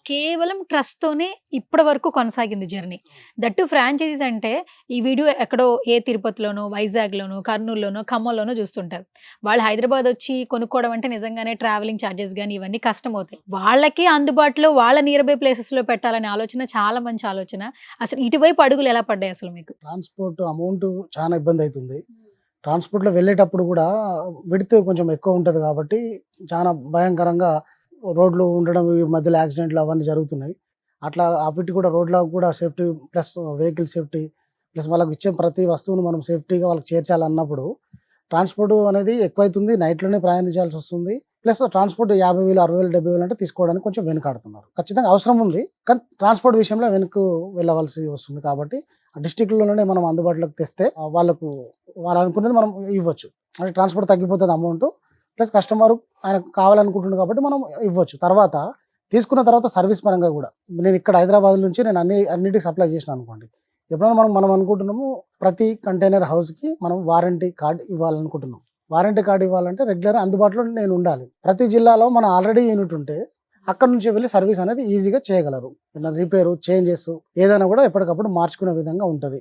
కేవలం ట్రస్ట్‌తోనే ఇప్పటి వరకు కొనసాగింది జర్నీ. దట్ టూ ఫ్రాంచైజీస్ అంటే ఈ వీడియో ఎక్కడో తిరుపతిలోనో, వైజాగ్‌లోనో, కర్నూల్‌లోనో, ఖమ్మంలోనో చూస్తుంటారు. వాళ్ళు హైదరాబాద్ వచ్చి కొనుక్కోవడం అంటే నిజంగానే ట్రావెలింగ్ చార్జెస్ గాని ఇవన్నీ కష్టమవుతాయి. వాళ్ళకి అందుబాటులో వాళ్ళ నియర్ బై ప్లేసెస్‌లో పెట్టాలనే ఆలోచన చాలా మంచి ఆలోచన. అసలు ఇటువైపు అడుగులు ఎలా పడ్డాయి అసలు మీకు? ట్రాన్స్‌పోర్ట్ అమౌంట్ చాలా ఇబ్బందయితుంది. ట్రాన్స్‌పోర్ట్‌లో వెళ్ళేటప్పుడు గూడా విడ్త్ కొంచెం ఎక్కువ ఉంటది గాబట్టి, చాలా భయంకరంగా రోడ్లు ఉండడం, ఈ మధ్యలో యాక్సిడెంట్లు అవన్నీ జరుగుతున్నాయి. అట్లా వీటికి కూడా రోడ్లకు కూడా safety plus vehicle safety plus వాళ్ళకి ఇచ్చే ప్రతి వస్తువును మనం సేఫ్టీగా వాళ్ళకి చేర్చాలన్నప్పుడు ట్రాన్స్‌పోర్ట్ అనేది ఎక్కువైతుంది. నైట్‌లోనే ప్రయాణించాల్సొస్తుంది. ప్లస్ ట్రాన్స్‌పోర్ట్ 50,000, 60,000, 70,000 అంటే తీసుకోవడానికి కొంచెం వెనుకాడుతున్నారు. ఖచ్చితంగా అవసరం ఉంది. కానీ ట్రాన్స్‌పోర్ట్ విషయంలో వెనక్కు వెళ్ళవలసి వస్తుంది కాబట్టి, ఆ డిస్ట్రిక్ట్‌లోనే మనం అందుబాటులోకి తెస్తే వాళ్ళకు వాళ్ళు అనుకున్నది మనం ఇవ్వచ్చు. అంటే ట్రాన్స్‌పోర్ట్ తగ్గిపోతది అమౌంటు. ప్లస్ కస్టమరు ఆయనకు కావాలనుకుంటుండు కాబట్టి మనం ఇవ్వచ్చు. తర్వాత తీసుకున్న తర్వాత సర్విస్ పరంగా గూడా. నేను ఇక్కడ హైదరాబాద్ నుంచి నేను అన్నిటికి సప్లై చేసినా అనుకోండి. ఎప్పుడైనా మనం మనం అనుకుంటున్నాము ప్రతి కంటైనర్ హౌస్‌కి మనం వారంటీ కార్డ్ ఇవ్వాలనుకుంటున్నాం. వారంటీ కార్డ్ ఇవ్వాలంటే రెగ్యులర్ అందుబాటులో నేను ఉండాలి. ప్రతి జిల్లాలో మన ఆల్రెడీ యూనిట్ ఉంటే అక్కడి నుంచి వెళ్ళి సర్వీస్ అనేది ఈజీగా చేయగలరు. ఏదైనా రిపేరు, చేంజెస్ ఏదైనా కూడా ఎప్పటికప్పుడు మార్చుకునే విధంగా ఉంటది.